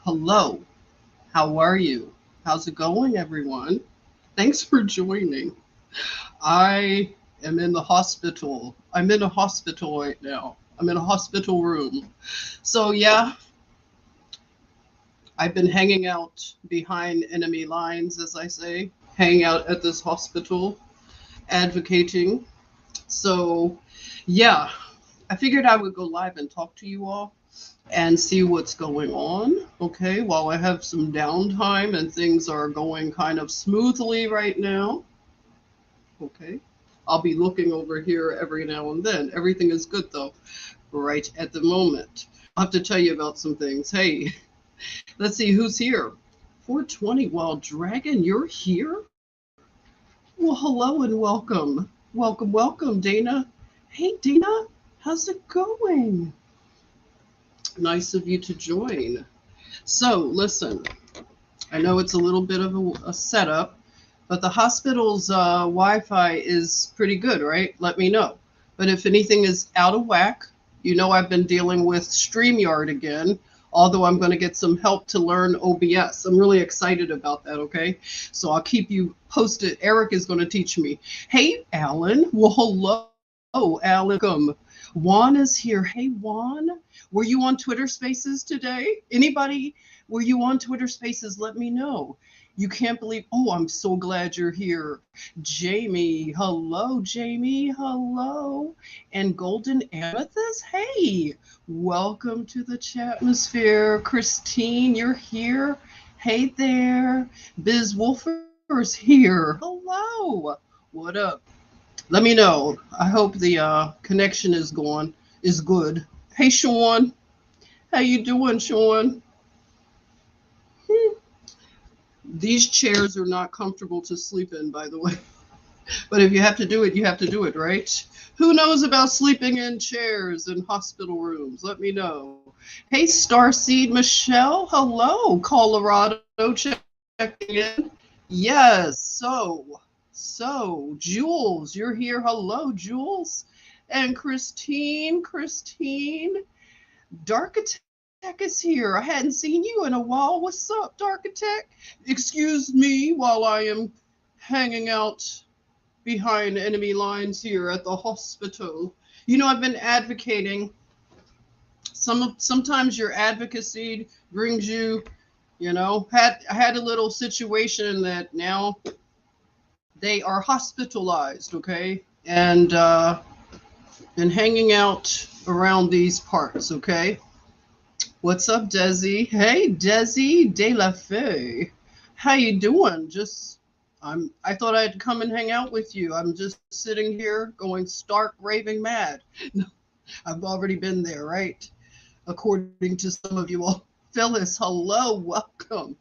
Hello, how are you? How's it going, everyone? Thanks for joining. I am in the hospital. I'm in a hospital right now. I'm in a hospital room. So, yeah, I've been hanging out behind enemy lines, as I say, hanging out at this hospital, advocating. So, yeah, I figured I would go live and talk to you all and see what's going on. Okay, while I have some downtime and things are going kind of smoothly right now. Okay, I'll be looking over here every now and then. Everything is good though, right at the moment. I'll have to tell you about some things. Hey, let's see who's here. 420 Wild Dragon, you're here? Well, hello and welcome. Welcome, Dana. Hey, Dana, how's it going? Nice of you to join. So, listen, I know it's a little bit of a setup, but the hospital's Wi-Fi is pretty good, right? Let me know. But if anything is out of whack, you know I've been dealing with StreamYard again, although I'm going to get some help to learn OBS. I'm really excited about that, okay? So I'll keep you posted. Eric is going to teach me. Hey, Alan. Well, hello, Alan. Welcome. Juan is here. Hey, Juan. Were you on Twitter Spaces today? Anybody? Were you on Twitter Spaces? Let me know. You can't believe. Oh, I'm so glad you're here. Jamie. Hello, Jamie. Hello. And Golden Amethyst. Hey, welcome to the chatmosphere. Christine, you're here. Hey there. Biz Wolfer's here. Hello. What up? Let me know. I hope the connection is good. Hey, Sean. How you doing, Sean? These chairs are not comfortable to sleep in, by the way. But if you have to do it, you have to do it, right? Who knows about sleeping in chairs in hospital rooms? Let me know. Hey, Starseed Michelle. Hello, Colorado. Checking in. Yes. So, Jules, you're here. Hello, Jules. And Christine. Darkitect is here. I hadn't seen you in a while. What's up, Darkitect? Excuse me while I am hanging out behind enemy lines here at the hospital. You know, I've been advocating. Sometimes your advocacy brings you, I had a little situation that now they are hospitalized, okay? And been hanging out around these parts, okay? What's up, Desi? Hey, Desi De La Feu. How you doing? I thought I'd come and hang out with you. I'm just sitting here going stark raving mad. No, I've already been there, right? According to some of you all. Phyllis, hello, welcome.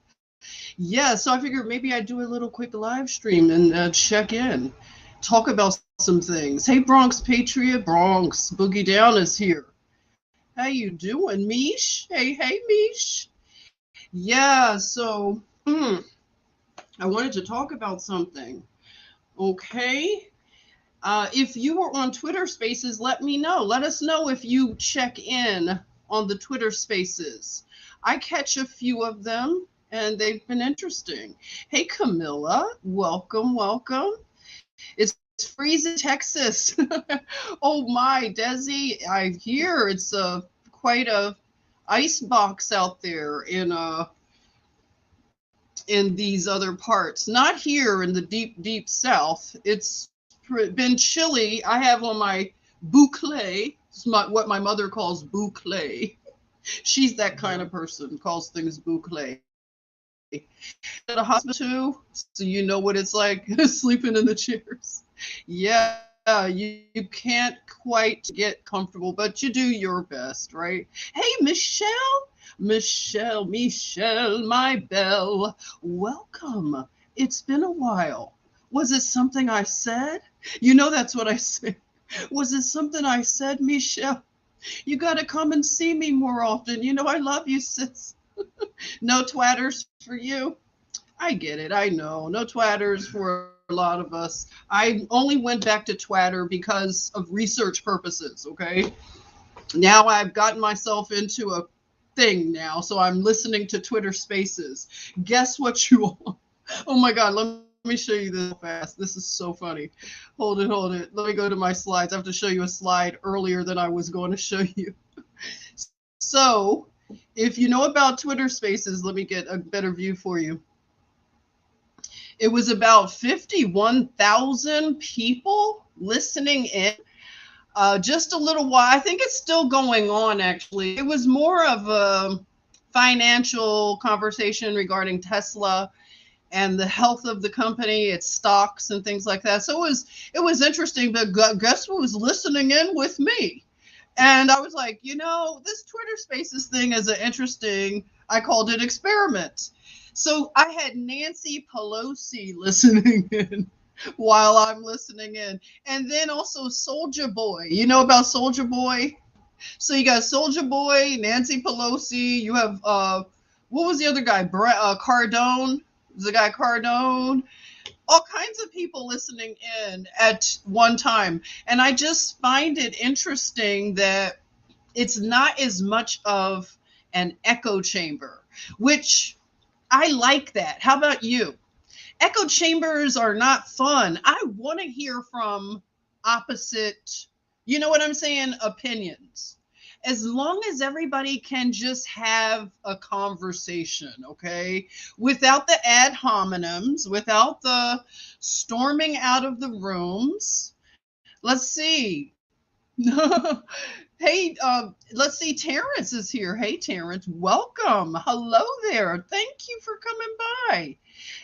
Yeah, so I figured maybe I'd do a little quick live stream and check in, talk about some things. Hey, Bronx Patriot, Bronx Boogie Down is here. How you doing, Mish? Hey, Mish. Yeah, so I wanted to talk about something. Okay. If you were on Twitter Spaces, let me know. Let us know if you check in on the Twitter Spaces. I catch a few of them, and they've been interesting. Hey, Camilla, welcome. It's freezing Texas. Oh my, Desi, I hear it's quite a ice box out there in these other parts. Not here in the deep south. It's been chilly. I have on my boucle, what my mother calls boucle. She's that kind of person, calls things boucle. At a hospital, so you know what it's like sleeping in the chairs. Yeah, you can't quite get comfortable, but you do your best, right? Hey, Michelle, my belle, welcome. It's been a while. Was it something I said? You know that's what I said. Was it something I said, Michelle? You got to come and see me more often. You know I love you, sis. No twatters for you. I get it. I know. No twatters for a lot of us. I only went back to Twatter because of research purposes, okay? Now I've gotten myself into thing now. So I'm listening to Twitter Spaces. Guess what you all? Oh my God, let me show you this fast. This is so funny. Hold it, hold it. Let me go to my slides. I have to show you a slide earlier than I was going to show you. So if you know about Twitter Spaces, let me get a better view for you. It was about 51,000 people listening in. Just a little while. I think it's still going on, actually. It was more of a financial conversation regarding Tesla and the health of the company, its stocks and things like that. So it was interesting, but guess who was listening in with me? And I was like, this Twitter Spaces thing is an interesting, I called it experiment. So I had Nancy Pelosi listening in while I'm listening in. And then also Soldier Boy. You know about Soldier Boy? So you got Soldier Boy, Nancy Pelosi. You have, what was the other guy? Cardone. The guy Cardone. All kinds of people listening in at one time. And I just find it interesting that it's not as much of an echo chamber, which I like that. How about you? Echo chambers are not fun. I want to hear from opposite, you know what I'm saying, opinions. As long as everybody can just have a conversation, okay? Without the ad hominems, without the storming out of the rooms. Let's see. Hey, let's see. Terrence is here. Hey, Terrence, welcome. Hello there. Thank you for coming by.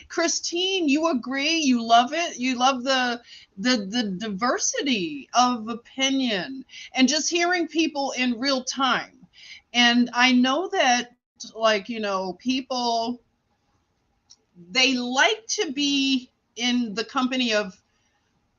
Christine, you agree? You love it? You love the diversity of opinion and just hearing people in real time. And I know that, like, people, they like to be in the company of,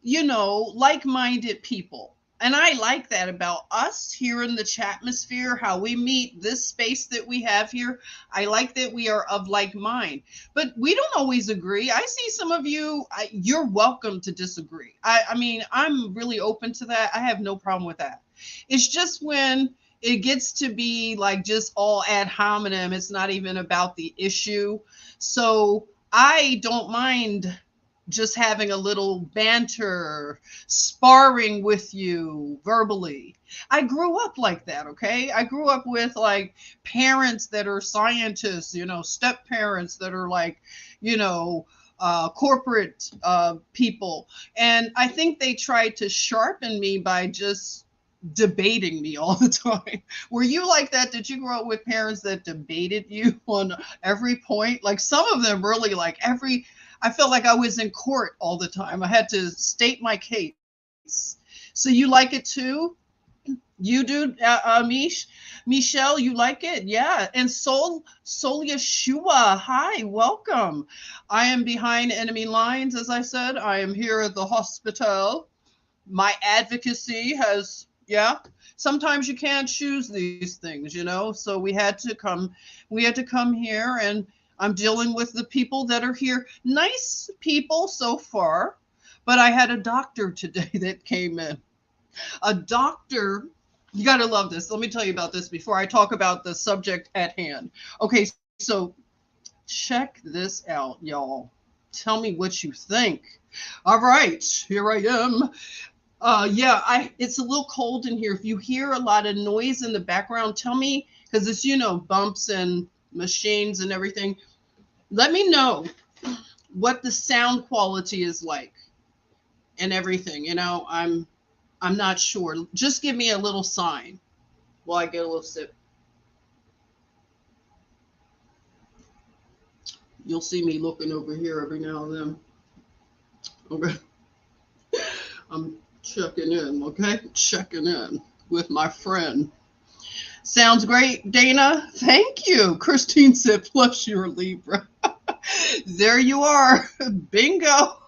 like-minded people. And I like that about us here in the Chatmosphere, how we meet, this space that we have here. I like that we are of like mind, but we don't always agree. I see some of you, you're welcome to disagree. I mean, I'm really open to that. I have no problem with that. It's just when it gets to be like just all ad hominem, it's not even about the issue. So I don't mind just having a little banter, sparring with you verbally. I grew up like that, okay? I grew up with like parents that are scientists, step parents that are like, corporate people. And I think they tried to sharpen me by just debating me all the time. Were you like that? Did you grow up with parents that debated you on every point? Like some of them really like I felt like I was in court all the time. I had to state my case. So you like it too? You do, Michelle, you like it? Yeah. And Sol Yeshua, hi, welcome. I am behind enemy lines, as I said. I am here at the hospital. My advocacy has, yeah. Sometimes you can't choose these things, So we had to come here, and I'm dealing with the people that are here. Nice people so far, but I had a doctor today that came in. A doctor, you got to love this. Let me tell you about this before I talk about the subject at hand. Okay, so check this out, y'all. Tell me what you think. All right, here I am. It's a little cold in here. If you hear a lot of noise in the background, tell me, because it's, bumps and machines and everything. Let me know what the sound quality is like and everything. I'm not sure. Just give me a little sign while I get a little sip. You'll see me looking over here every now and then. Okay. I'm checking in, okay? Checking in with my friend. Sounds great, Dana. Thank you. Christine said, plus you're a Libra. There you are. Bingo.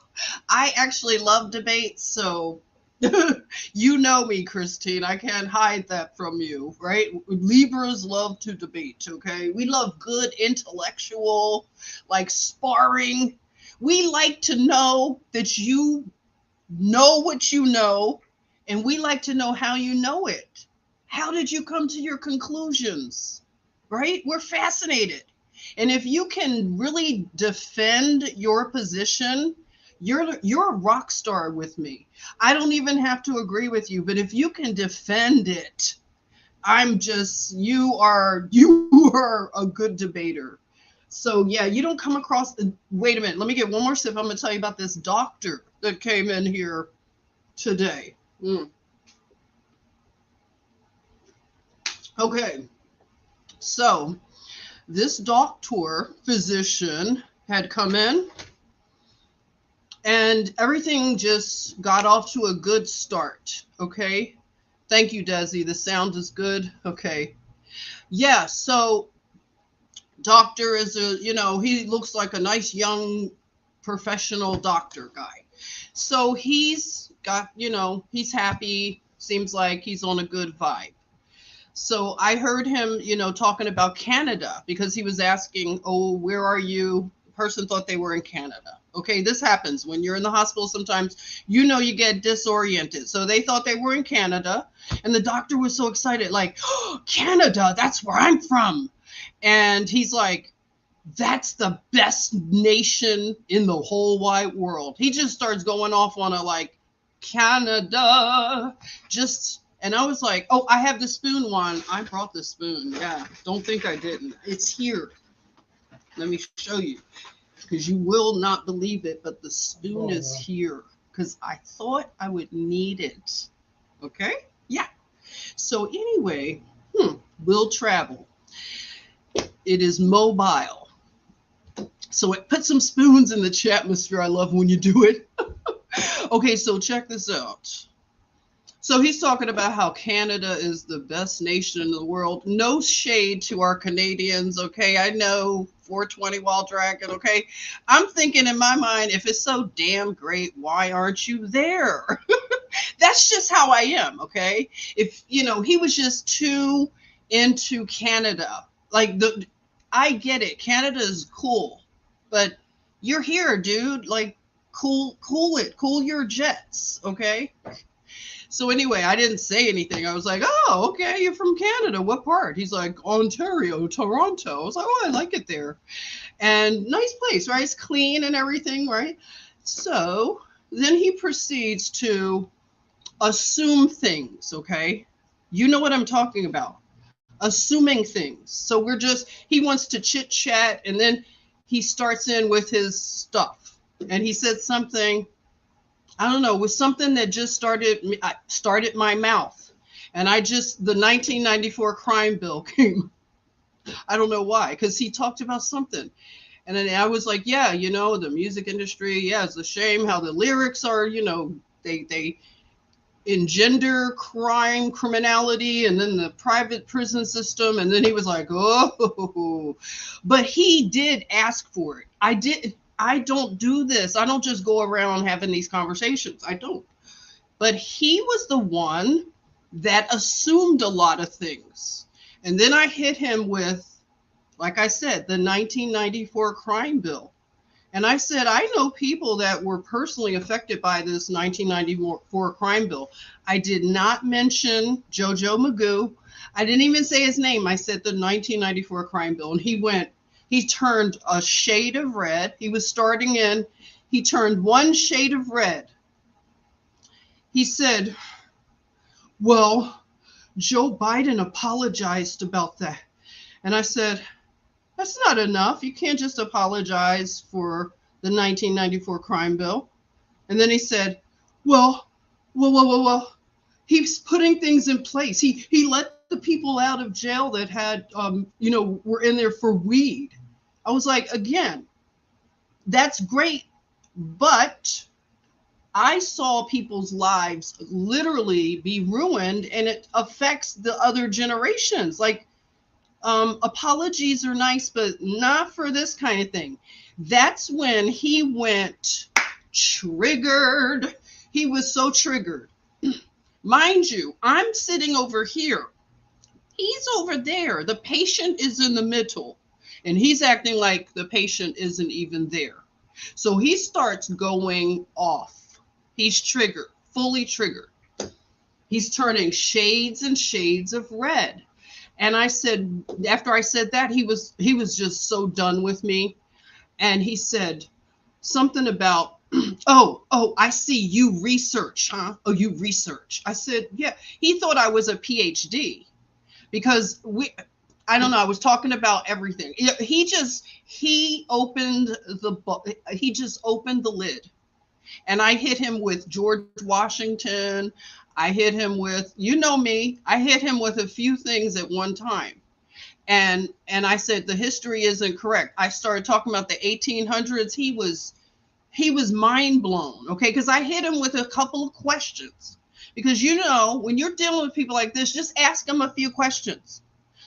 I actually love debates, so you know me, Christine. I can't hide that from you, right? Libras love to debate, okay? We love good intellectual, like sparring. We like to know that you know what you know, and we like to know how you know it. How did you come to your conclusions? right? We're fascinated. And if you can really defend your position, you're a rock star with me. I don't even have to agree with you, but if you can defend it, I'm just you are a good debater. So yeah, you don't come across. Wait a minute, let me get one more sip. I'm gonna tell you about this doctor that came in here today. Okay, so this doctor physician had come in, and everything just got off to a good start. Okay, thank you, Desi. The sound is good. Okay, yeah. So doctor is he looks like a nice young professional doctor guy. So he's got, he's happy, seems like he's on a good vibe. So I heard him, talking about Canada, because he was asking, oh, where are you? The person thought they were in Canada. Okay, this happens when you're in the hospital. Sometimes, you get disoriented. So they thought they were in Canada, and the doctor was so excited, like, oh, Canada, that's where I'm from. And he's like, that's the best nation in the whole wide world. He just starts going off on a like, Canada, just, and I was like, oh, I have the spoon one. I brought the spoon. Yeah, don't think I didn't. It's here. Let me show you, because you will not believe it, but the spoon is here, because I thought I would need it. Okay? Yeah. So anyway, will travel. It is mobile. So it put some spoons in the chatmosphere. I love when you do it. Okay, so check this out. So he's talking about how Canada is the best nation in the world. No shade to our Canadians, okay? I know 420 Wild Dragon, okay? I'm thinking in my mind, if it's so damn great, why aren't you there? That's just how I am, okay? If, he was just too into Canada. Like, I get it. Canada is cool, but you're here, dude. Like, cool it. Cool your jets, okay? So anyway, I didn't say anything. I was like, oh, okay, you're from Canada. What part? He's like, Ontario, Toronto. I was like, oh, I like it there. And nice place, right? It's clean and everything, right? So then he proceeds to assume things, okay? You know what I'm talking about. Assuming things. So he wants to chit chat, and then he starts in with his stuff. And he said something, I don't know, with something that just started my mouth. And the 1994 crime bill came. I don't know why, because he talked about something. And then I was like, yeah, the music industry, yeah, it's a shame how the lyrics are, they engender criminality, and then the private prison system. And then he was like, oh, but he did ask for it. I don't do this. I don't just go around having these conversations. I don't. But he was the one that assumed a lot of things. And then I hit him with, like I said, the 1994 crime bill. And I said, I know people that were personally affected by this 1994 crime bill. I did not mention Jojo Magoo. I didn't even say his name. I said the 1994 crime bill. And he turned a shade of red. He was starting in, he turned one shade of red. He said, well, Joe Biden apologized about that. And I said, that's not enough. You can't just apologize for the 1994 crime bill. And then he said, well, he's putting things in place. He let the people out of jail that had, were in there for weed. I was like, again, that's great, but I saw people's lives literally be ruined, and it affects the other generations. Like, apologies are nice, but not for this kind of thing. That's when he went triggered. He was so triggered. Mind you, I'm sitting over here. He's over there. The patient is in the middle, and he's acting like the patient isn't even there. So he starts going off. He's triggered, fully triggered. He's turning shades and shades of red. And I said, after I said that, he was just so done with me. And he said something about, oh, I see you research, huh? Oh, you research. I said, yeah. He thought I was a PhD because I don't know, I was talking about everything. He just opened the lid. And I hit him with George Washington. I hit him with, you know me, I hit him with a few things at one time. And I said the history isn't correct. I started talking about the 1800s. He was mind blown, okay? Because I hit him with a couple of questions. Because when you're dealing with people like this, just ask them a few questions.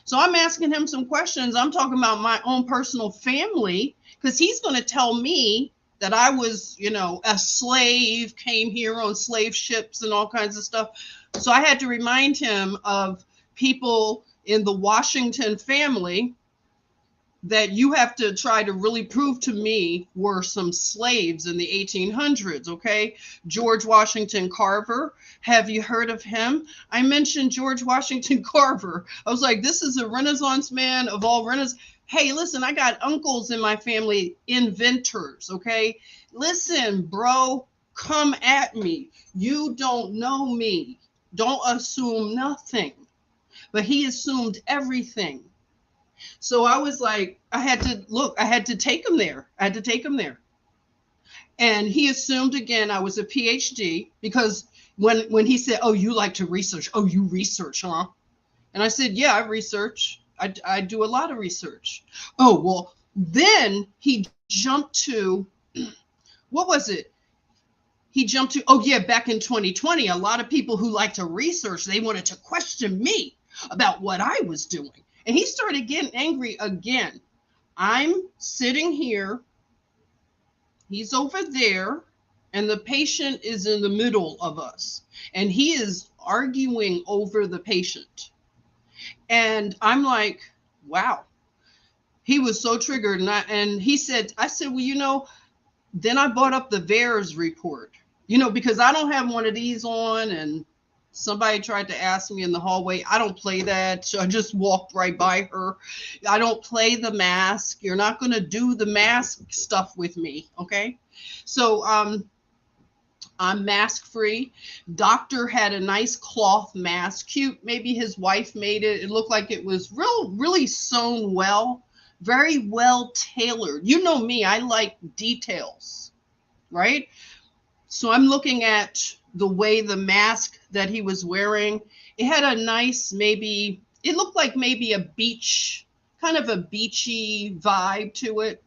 So I'm asking him some questions. I'm talking about my own personal family because he's going to tell me that I was, a slave, came here on slave ships and all kinds of stuff. So I had to remind him of people in the Washington family that you have to try to really prove to me were some slaves in the 1800s, okay? George Washington Carver, have you heard of him? I mentioned George Washington Carver. I was like, this is a Renaissance man of all Renaissance. Hey, listen, I got uncles in my family, inventors, okay? Listen, bro, come at me. You don't know me. Don't assume nothing. But he assumed everything. So I was like, I had to take him there. I had to take him there. And he assumed again I was a PhD because when he said, oh, you like to research. Oh, you research, huh? And I said, yeah, I research. I do a lot of research. Oh, well, then he jumped to, what was it? He jumped to, oh, yeah, back in 2020, a lot of people who like to research, they wanted to question me about what I was doing. And he started getting angry again. I'm sitting here, he's over there, and the patient is in the middle of us. And he is arguing over the patient. And I'm like, wow. He was so triggered. And he said, I said, well, then I brought up the VAERS report, because I don't have one of these on, and somebody tried to ask me in the hallway. I don't play that. So I just walked right by her. I don't play the mask. You're not going to do the mask stuff with me. Okay. So I'm mask free. Doctor had a nice cloth mask. Cute. Maybe his wife made it. It looked like it was really sewn well. Very well tailored. You know me. I like details. Right. So I'm looking at the way the mask that he was wearing, it had a nice, it looked like maybe a beach, kind of a beachy vibe to it,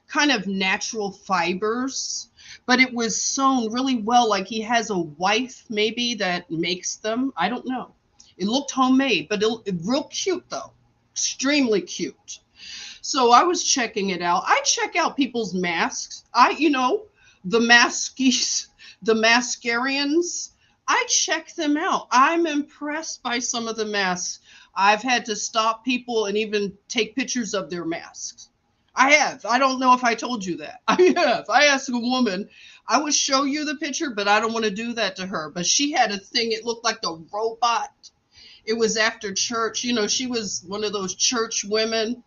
kind of natural fibers, but it was sewn really well. Like he has a wife maybe that makes them. I don't know. It looked homemade, but real cute though, extremely cute. So I was checking it out. I check out people's masks. The maskies, the mascarians, I check them out. I'm impressed by some of the masks. I've had to stop people and even take pictures of their masks. I have. I don't know if I told you that. I have. I asked a woman, I would show you the picture, but I don't want to do that to her. But she had a thing, it looked like a robot. It was after church. She was one of those church women,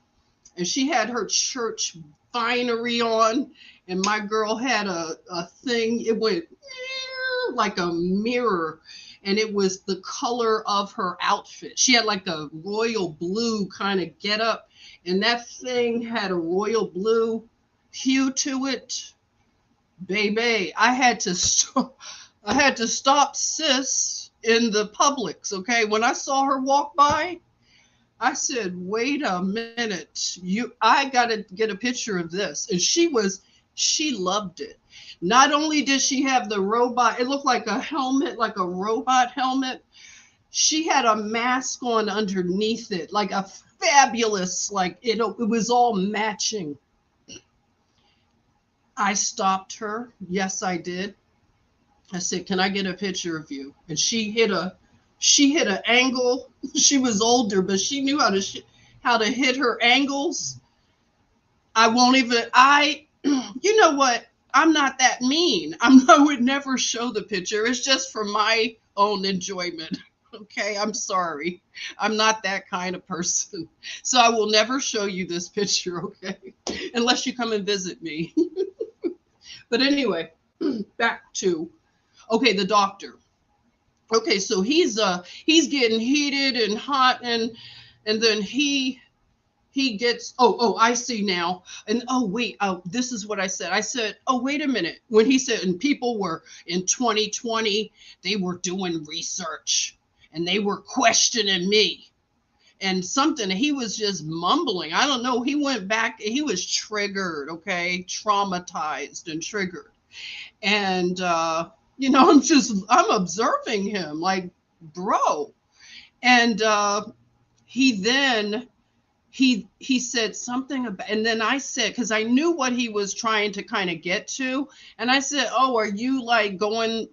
and she had her church finery on. And my girl had a thing, it went like a mirror, and it was the color of her outfit. She had like a royal blue kind of getup, and that thing had a royal blue hue to it. Baby, I had to stop sis in the Publix, okay? When I saw her walk by, I said, wait a minute, I gotta get a picture of this. And she loved it. Not only did she have the robot, it looked like a helmet, like a robot helmet. She had a mask on underneath it, like a fabulous, like it was all matching. I stopped her. Yes, I did. I said, can I get a picture of you? And she hit an angle. She was older, but she knew how to hit her angles. You know what? I'm not that mean. I would never show the picture. It's just for my own enjoyment. Okay, I'm sorry. I'm not that kind of person. So I will never show you this picture, okay? Unless you come and visit me. But anyway, back to okay, the doctor. Okay, so he's getting heated and hot, and then he gets, I see now. And oh wait, this is what I said. I said, oh wait a minute. When he said, and people were in 2020, they were doing research and they were questioning me and something. He was just mumbling. I don't know. He went back. He was triggered. Okay, traumatized and triggered. And I'm observing him like, bro. And he then he said something about, and then I said, because I knew what he was trying to kind of get to, and I said, oh, are you like going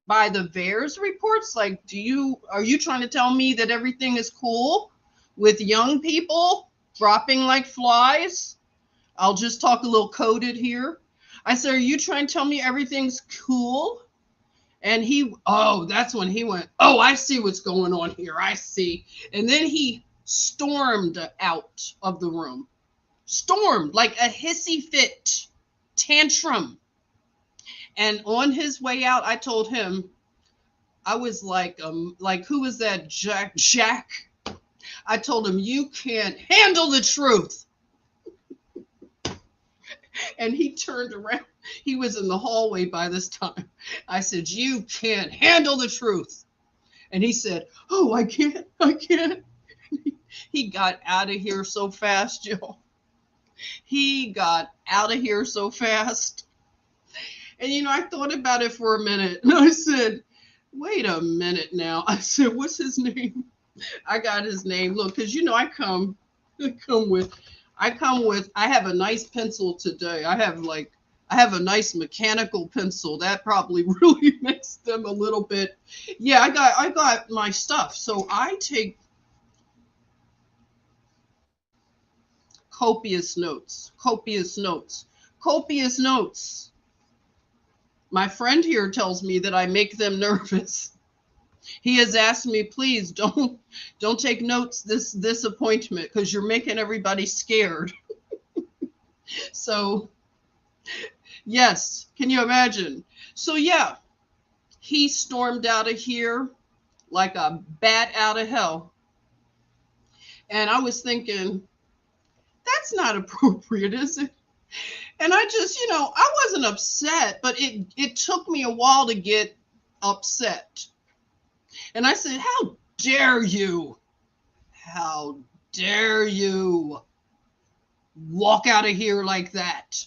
by the VAERS reports? Like, are you trying to tell me that everything is cool with young people dropping like flies? I'll just talk a little coded here. I said, are you trying to tell me everything's cool? And that's when he went, oh, I see what's going on here. I see. And then he stormed out of the room. Stormed like a hissy fit tantrum. And on his way out, I told him, I was like who was that? Jack. I told him, you can't handle the truth. And he turned around. He was in the hallway by this time. I said, you can't handle the truth. And he said, oh, I can't. He got out of here so fast, Jill. He got out of here so fast. And, I thought about it for a minute. And I said, wait a minute now. I said, what's his name? I got his name. Look, because, I have a nice pencil today. I have a nice mechanical pencil. That probably really makes them a little bit. Yeah, I got my stuff. So I take copious notes. My friend here tells me that I make them nervous. He has asked me, please don't take notes this appointment because you're making everybody scared. So, yes, can you imagine? So yeah, he stormed out of here like a bat out of hell. And I was thinking, that's not appropriate, is it? And I just, I wasn't upset, but it took me a while to get upset. And I said, how dare you? How dare you walk out of here like that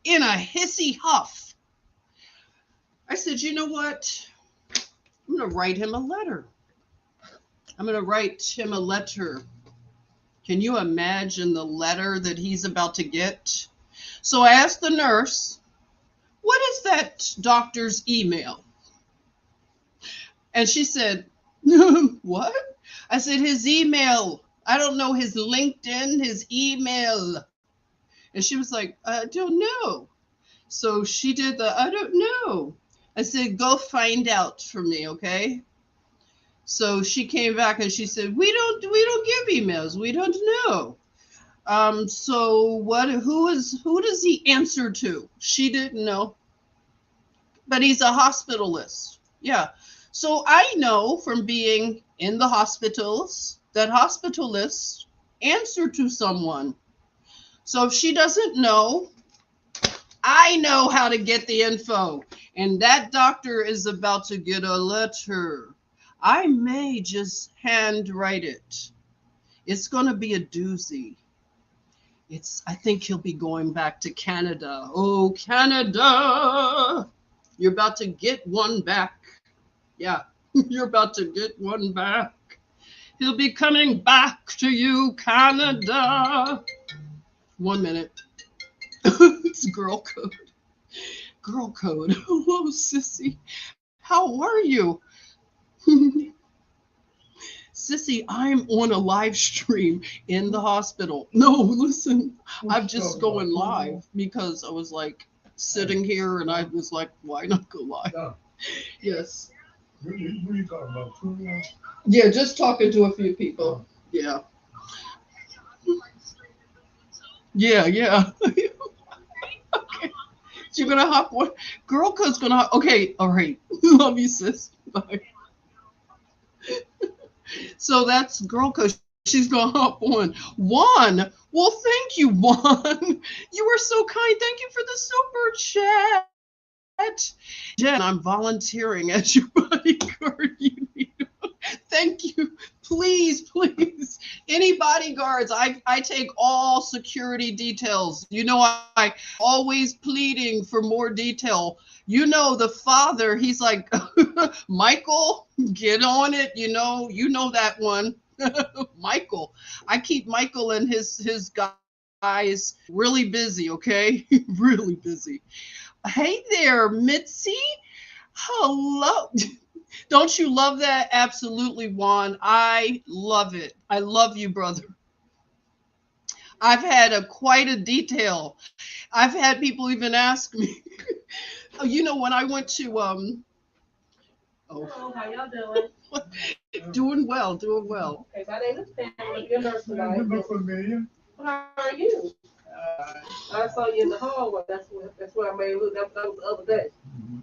in a hissy huff? I said, you know what? I'm going to write him a letter. Can you imagine the letter that he's about to get? So I asked the nurse, what is that doctor's email? And she said, what? I said, his email. I don't know his LinkedIn, his email. And she was like, I don't know. So she did I don't know. I said, go find out for me, okay? So she came back and she said, we don't give emails. We don't know. So who does he answer to? She didn't know. But he's a hospitalist. Yeah. So I know from being in the hospitals that hospitalists answer to someone. So if she doesn't know, I know how to get the info. And that doctor is about to get a letter. I may just handwrite it. It's going to be a doozy. I think he'll be going back to Canada. Oh, Canada. You're about to get one back. Yeah, you're about to get one back. He'll be coming back to you, Canada. 1 minute. It's girl code. Girl code. Hello, sissy. How are you? Sissy, I'm on a live stream in the hospital. No, listen, I'm just going live because I was like sitting here and I was like, why not go live? Yes. What are you talking about? Two? Yeah, just talking to a few people. Yeah. Yeah, yeah. Okay. You're gonna hop on. Girl Code's gonna hop. Okay, all right. Love you, sis. Bye. So that's Girl Code. She's gonna hop on. Juan, well, thank you, Juan. You were so kind. Thank you for the super chat. Jen, I'm volunteering as your bodyguard. You need thank you. Please, please. Any bodyguards, I take all security details. You know, I always pleading for more detail. You know, the father, he's like, Michael, get on it. You know that one. Michael. I keep Michael and his guys really busy, okay? Really busy. Hey there, Mitzi. Hello. Don't you love that? Absolutely, Juan. I love it. I love you, brother. I've had quite a detail. I've had people even ask me. When I went to Hello, how y'all doing? doing well, doing well. Okay, my name is Pamela. You're nurse tonight. You look familiar. How are you? I saw you in the hallway. That's where I made look. That was the other day. Mhm.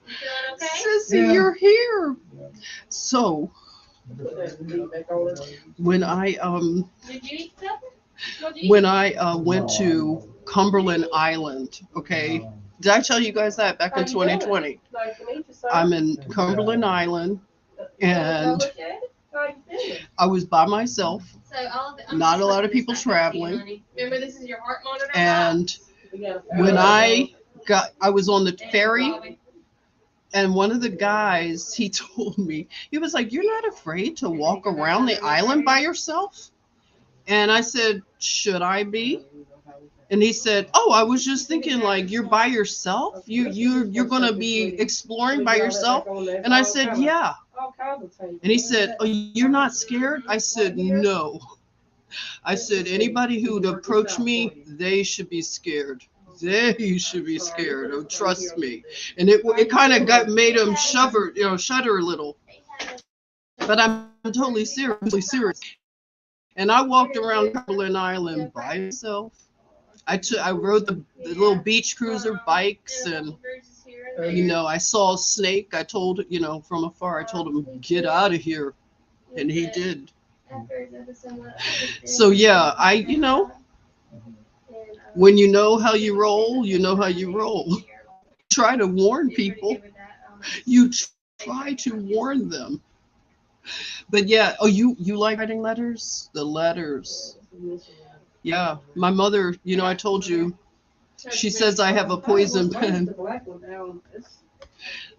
You doing okay? Sissy, Yeah. you're here. Yeah. So Put that meat back on it. when I Did you eat something? What'd you when eat? I went to Cumberland Island, okay. Did I tell you guys that back How in you doing? 2020? Nice to meet you, sir. I'm in Cumberland Island, and Look at it. How you feeling? I was by myself. So all of the, Not a lot of people traveling. Remember, this is your heart monitor. And We got when I was on the ferry, and one of the guys, he told me, he was like, "You're not afraid to walk around the island by yourself?" And I said, "Should I be?" And he said, "Oh, I was just thinking, like, you're by yourself? You're gonna be exploring by yourself?" And I said, "Yeah." And he said, "Oh, you're not scared?" I said, "No." I said, "Anybody who'd approach me, they should be scared. They should be scared. Oh, trust me." And it kind of made him shudder a little. But I'm totally serious. And I walked around Cumberland Island by myself. I rode the little beach cruiser bikes, and I saw a snake. I told from afar. I told him, "Get out of here," and he did. So yeah, when you know how you roll, you know how you roll. Try to warn people. You try to warn them. But yeah, oh, you like writing letters? The letters. Yeah, my mother, I told you, she says I have a poison pen.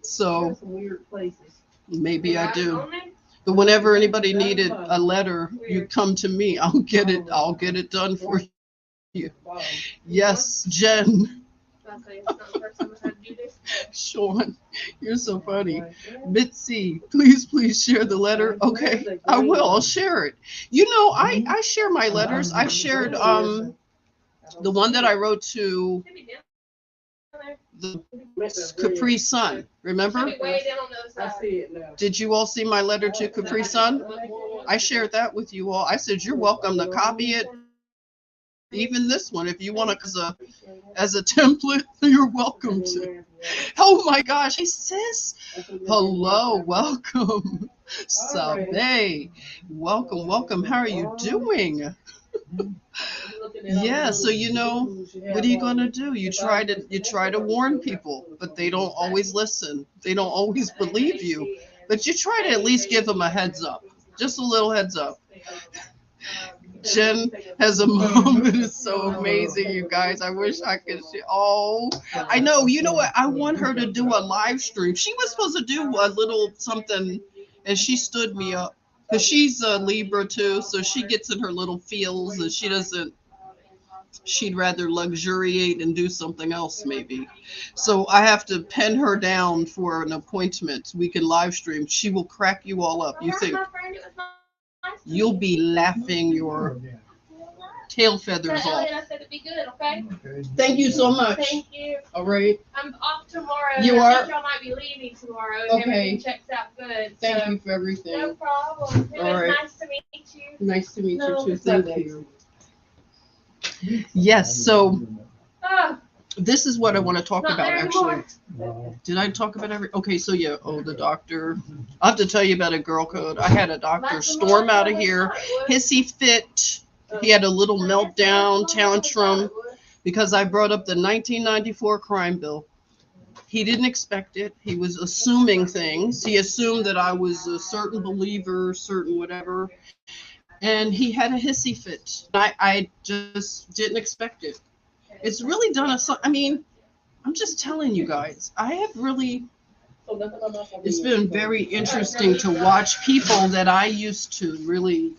So maybe I do. But whenever anybody needed a letter, you come to me. I'll get it done for you. Yes, Jen. Sean, you're so funny. Mitzi, please share the letter. Okay, I will. I'll share it. I share my letters. I shared the one that I wrote to the Capri Sun. Remember? I see it now. Did you all see my letter to Capri Sun? I shared that with you all. I said you're welcome to copy it. Even this one, if you want to, as a template, you're welcome to. Oh my gosh, hey sis. Hello, welcome. Sabe. Welcome. How are you doing? Yeah, so what are you gonna do? You try to warn people, but they don't always listen. They don't always believe you. But you try to at least give them a heads up. Just a little heads up. Jen has a mom that is so amazing, you guys. I wish I could see. Oh, I know. You know what? I want her to do a live stream. She was supposed to do a little something, and she stood me up. Because she's a Libra too, so she gets in her little feels, and she'd rather luxuriate and do something else maybe. So I have to pin her down for an appointment. We can live stream. She will crack you all up. You think you'll be laughing tail feathers Tell off. Elliot I said it'd be good, okay? Okay. Thank you so much. Thank you. All right. I'm off tomorrow. You and I are? think y'all might be leaving tomorrow. And Okay. Everything checks out good. Thank so. you for everything. No problem. It All was right. nice to meet you. Nice to meet No, you too. it's not Thank nice. you. Yes. So Oh, this is what I want to talk not about there actually. anymore. No. Did I talk about every? Okay, so yeah. Oh, the doctor. I have to tell you about a girl code. I had a doctor That's the storm one out of I here. thought it was. Hissy fit. He had a little meltdown, tantrum, because I brought up the 1994 crime bill. He didn't expect it. He was assuming things. He assumed that I was a certain believer, certain whatever. And he had a hissy fit. I just didn't expect it. It's really done us. I mean, I'm just telling you guys, I have really, it's been very interesting to watch people that I used to really,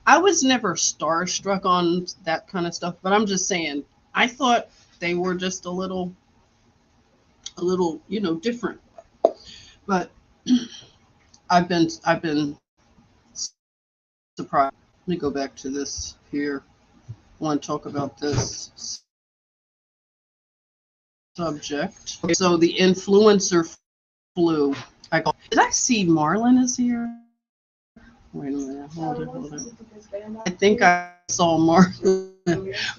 I was never starstruck on that kind of stuff, but I'm just saying, I thought they were just a little, different. But I've been surprised. Let me go back to this here. I want to talk about this subject. So the influencer flu. Did I see Marlon is here? Wait a minute. Hold it. I think I saw Marlon.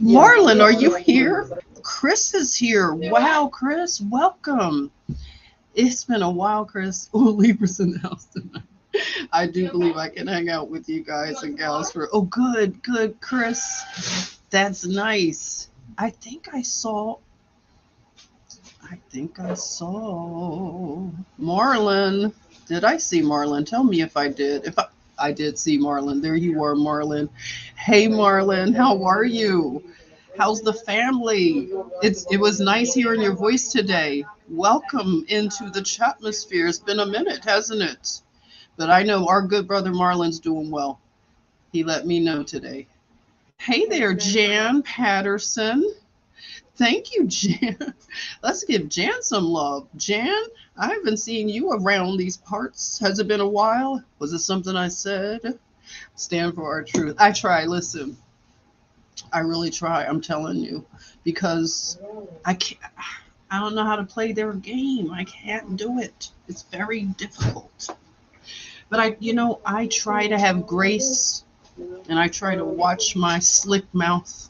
Marlon, are you here? Chris is here. Wow, Chris, welcome. It's been a while, Chris. Oh, Libra's in the house tonight. I do believe I can hang out with you guys and gals for. Oh, good, Chris. That's nice. I think I saw Marlon. Did I see Marlon? Tell me if I did. If I did see Marlon. There you are, Marlon. Hey, Marlon, how are you? How's the family? It was nice hearing your voice today. Welcome into the chatmosphere. It's been a minute, hasn't it? But I know our good brother Marlon's doing well. He let me know today. Hey there, Jan Patterson. Thank you, Jan. Let's give Jan some love. Jan, I haven't seen you around these parts. Has it been a while? Was it something I said? Stand for our truth. I try. Listen, I really try. I'm telling you, because I can't. I don't know how to play their game. I can't do it. It's very difficult. But I try to have grace, and I try to watch my slick mouth.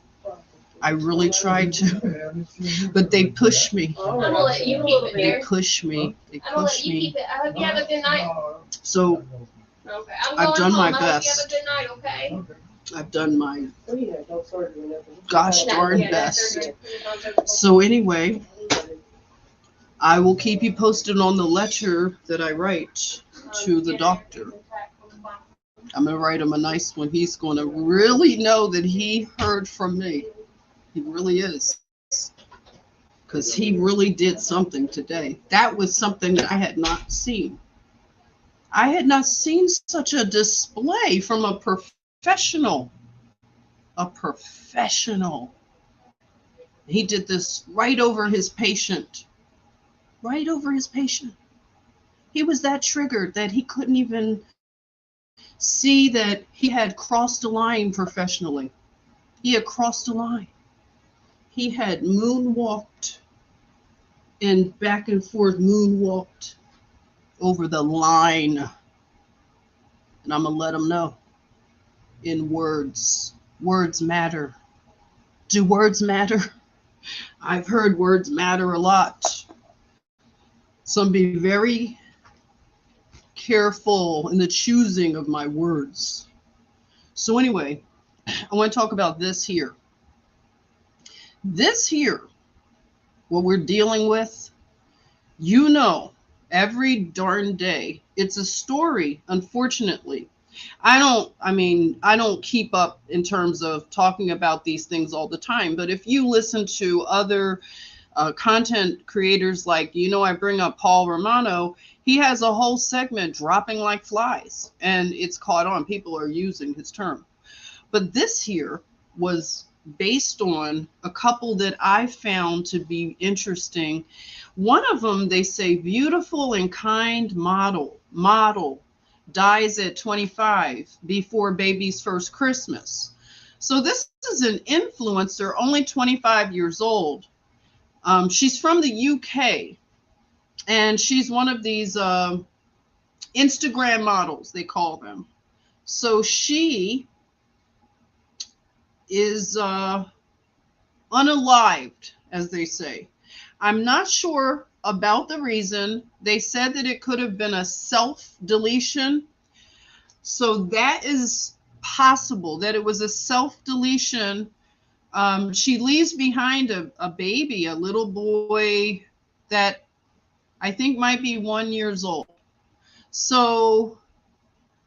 I really try to, but they push me. I'm gonna let you keep it They there. push me. They I'm gonna let push you me. keep it. I hope you have a good night. So Okay. I'm I've going done my home. I hope you have best. a good night, okay? I've done my Gosh gosh darn Yeah, that's best. okay. So anyway, I will keep you posted on the letter that I write to the doctor. I'm going to write him a nice one. He's going to really know that he heard from me. He really is. Because he really did something today. That was something that I had not seen. I had not seen such a display from a professional. A professional. He did this right over his patient. Right over his patient. He was that triggered that he couldn't even see that he had crossed a line professionally. He had crossed a line. He had moonwalked and back and forth moonwalked over the line. And I'm going to let him know. In words. Words matter. Do words matter? I've heard words matter a lot. So I'm being very careful in the choosing of my words. So anyway, I want to talk about this here. This here, what we're dealing with, every darn day, it's a story, unfortunately. I don't keep up in terms of talking about these things all the time, but if you listen to other content creators like, I bring up Paul Romano, he has a whole segment dropping like flies, and it's caught on. People are using his term. But this here was based on a couple that I found to be interesting. One of them, they say, beautiful and kind model dies at 25 before baby's first Christmas. So this is an influencer, only 25 years old. She's from the UK, and she's one of these Instagram models, they call them. So she is unalived, as they say. I'm not sure about the reason. They said that it could have been a self-deletion. So that is possible, that it was a self-deletion. She leaves behind a baby, a little boy that I think might be 1 year old. So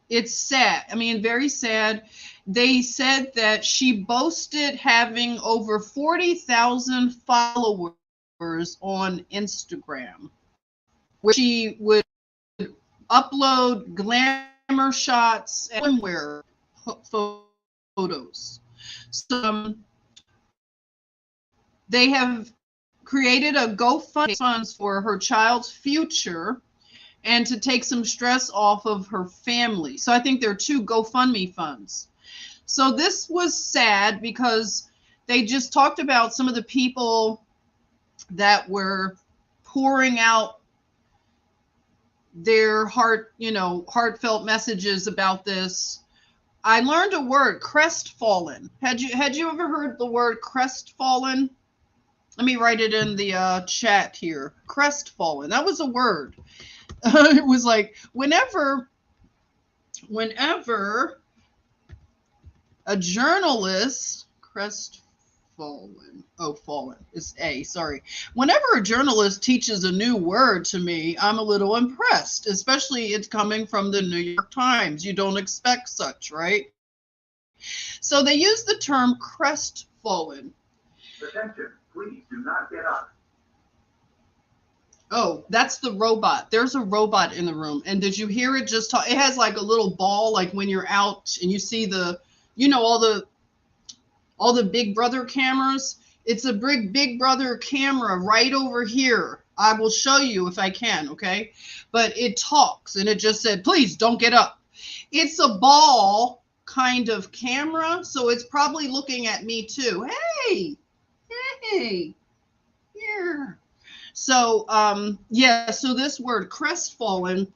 it's sad. I mean, very sad. They said that she boasted having over 40,000 followers on Instagram, where she would upload glamour shots and swimwear photos. So they have created a GoFundMe funds for her child's future and to take some stress off of her family. So I think there are 2 GoFundMe funds. So this was sad because they just talked about some of the people that were pouring out their heartfelt messages about this. I learned a word, crestfallen. Had you ever heard the word crestfallen? Let me write it in the chat here. Crestfallen. That was a word. It was like whenever a journalist, crestfallen. Oh, fallen. It's A, sorry. Whenever a journalist teaches a new word to me, I'm a little impressed, especially it's coming from the New York Times. You don't expect such, right? So they use the term crestfallen. Attention, please do not get up. Oh, that's the robot. There's a robot in the room. And did you hear it just talk? It has like a little ball, like when you're out and you see all the Big Brother cameras. It's a Big Brother camera right over here. I will show you if I can, okay? But it talks and it just said, please don't get up. It's a ball kind of camera, so it's probably looking at me too. Hey, here. So, yeah, so this word crestfallen,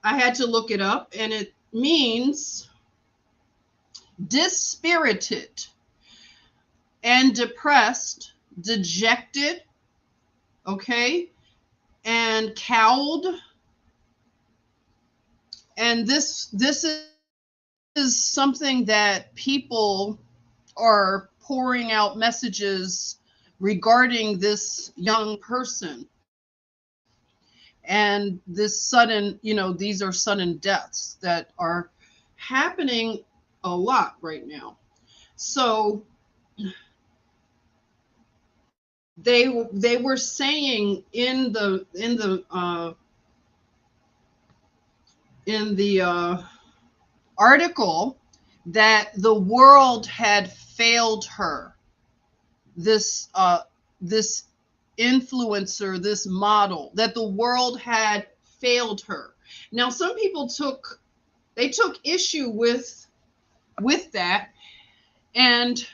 I had to look it up, and it means dispirited and depressed, dejected, okay, and cowed. And this is something that people are pouring out messages regarding this young person and this sudden, these are sudden deaths that are happening a lot right now. So they were saying in the article that the world had failed her. This influencer, this model, that the world had failed her. Now, some people took issue with that, and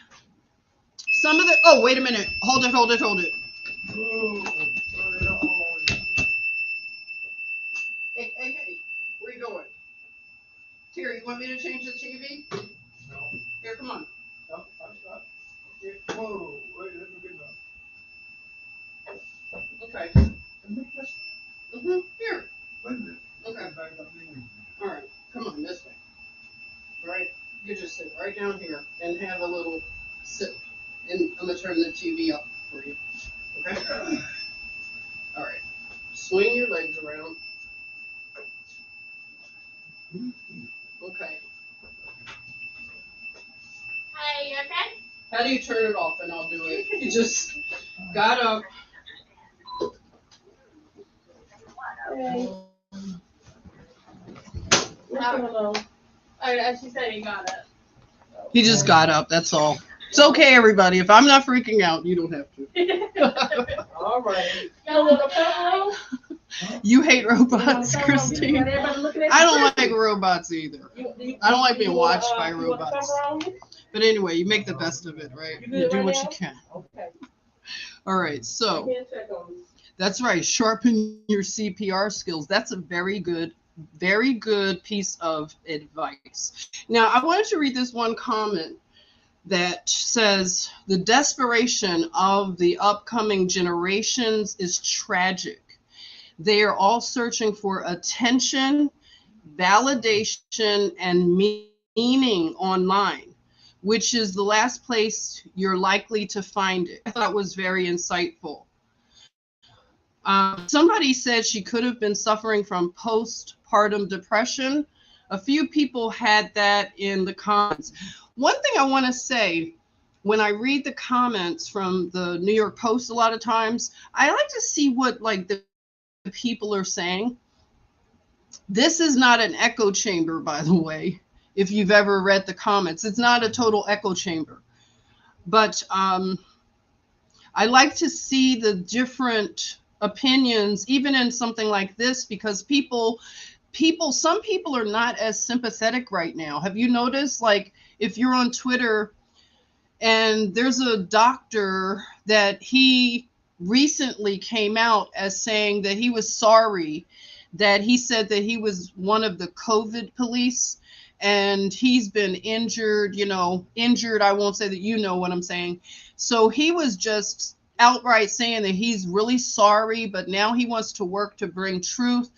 some of the, oh, wait a minute, hold it. Hey, where you going? Terry, you want me to change the TV? No. Here, come on. No, I'm not. Whoa, wait, let me get that. Okay. Mm-hmm. Here. Wait a minute. Okay. Back up here. All right. Come on, this way. All right. You just sit right down here and have a little sip. And I'm gonna turn the TV up for you. Okay. All right. Swing your legs around. Okay. Hi, you okay? How do you turn it off? And I'll do it. You just got up. Hey. What's going on? Oh, she said you got it. He just got up. That's all. It's okay, everybody. If I'm not freaking out, you don't have to. All right. Got a little pepperoni? You hate You know, robots, some of them, you Christine. got everybody looking at I you don't like crazy. robots either. You I don't like being want, watched by you want the robots. camera on you? But anyway, you make the best of it, right? You You good do right what now? you can. Okay. All right, I so can't check on you. that's right. Sharpen your CPR skills. That's a very good piece of advice. Now, I wanted to read this one comment that says the desperation of the upcoming generations is tragic. They are all searching for attention, validation, and meaning online, which is the last place you're likely to find it. I thought was very insightful. Somebody said she could have been suffering from postpartum depression. A few people had that in the comments. One thing I want to say, when I read the comments from the New York Post, a lot of times I like to see what like the people are saying. This is not an echo chamber, by the way. If you've ever read the comments, it's not a total echo chamber. But I like to see the different opinions, even in something like this, because some people are not as sympathetic right now. Have you noticed, like, if you're on Twitter and there's a doctor that he recently came out as saying that he was sorry, that he said that he was one of the COVID police and he's been injured, I won't say that, you know what I'm saying. So he was just outright saying that he's really sorry, but now he wants to work to bring truth.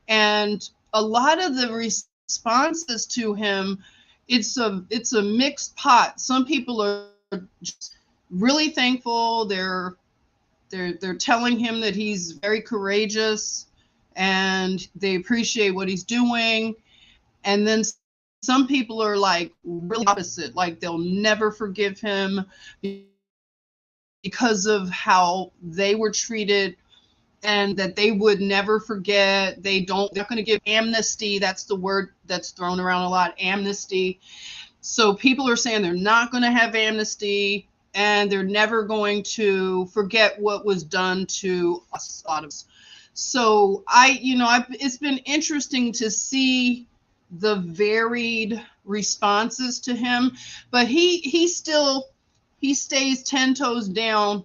And a lot of the responses to him, it's a mixed pot. Some people are just really thankful. They're telling him that he's very courageous and they appreciate what he's doing. And then some people are like really opposite, like they'll never forgive him because of how they were treated and that they would never forget. They're not going to give amnesty. That's the word that's thrown around a lot, amnesty. So people are saying they're not going to have amnesty and they're never going to forget what was done to us. So it's been interesting to see the varied responses to him, but he stays 10 toes down.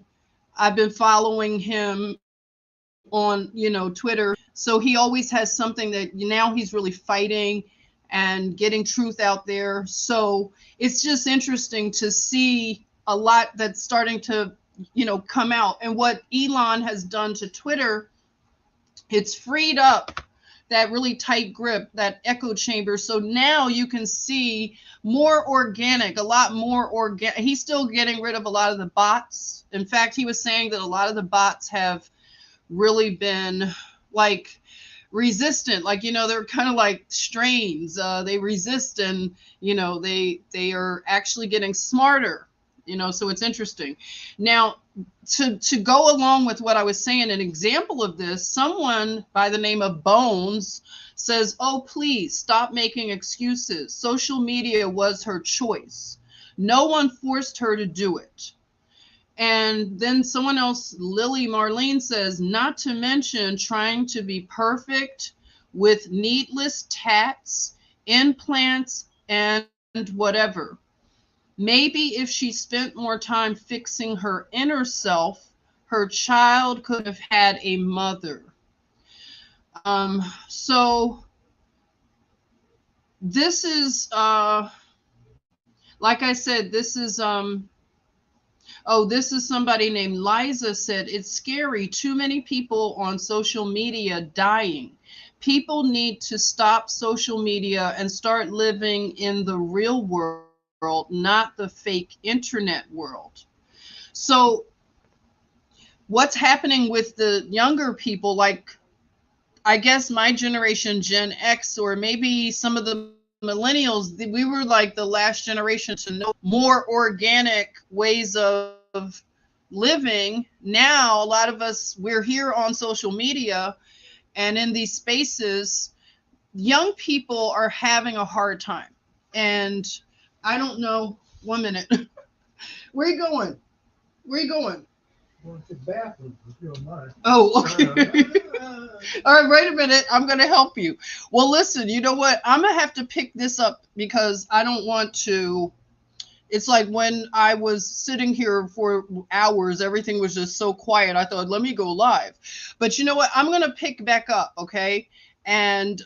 I've been following him on Twitter, so he always has something that now he's really fighting and getting truth out there. So it's just interesting to see a lot that's starting to come out. And what Elon has done to Twitter, it's freed up that really tight grip, that echo chamber. So now you can see more organic, a lot more organic. He's still getting rid of a lot of the bots. In fact, he was saying that a lot of the bots have really been like resistant, like they're kind of like strains. They resist, and they are actually getting smarter. So it's interesting. Now, to go along with what I was saying, an example of this, someone by the name of Bones says, "Oh, please stop making excuses. Social media was her choice. No one forced her to do it." And then someone else, Lily Marlene, says, "Not to mention trying to be perfect with needless tats, implants, and whatever. Maybe if she spent more time fixing her inner self, her child could have had a mother." So this is, like I said, this is, this is somebody named Liza said, "It's scary. Too many people on social media dying. People need to stop social media and start living in the real world, not the fake internet world." So what's happening with the younger people, like I guess my generation, Gen X, or maybe some of the millennials, we were like the last generation to know more organic ways of living. Now, a lot of us, we're here on social media and in these spaces. Young people are having a hard time. And I don't know, 1 minute. Where are you going? Where are you going? going to the bathroom, if you don't mind. Oh, okay. All right, wait a minute. I'm going to help you. Well, listen, you know what? I'm going to have to pick this up because I don't want to. It's like when I was sitting here for hours, everything was just so quiet. I thought, let me go live. But you know what? I'm going to pick back up, okay? And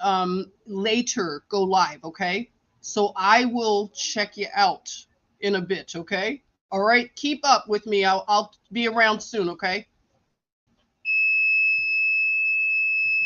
later go live, okay? So I will check you out in a bit, okay? All right, keep up with me. I'll be around soon, okay?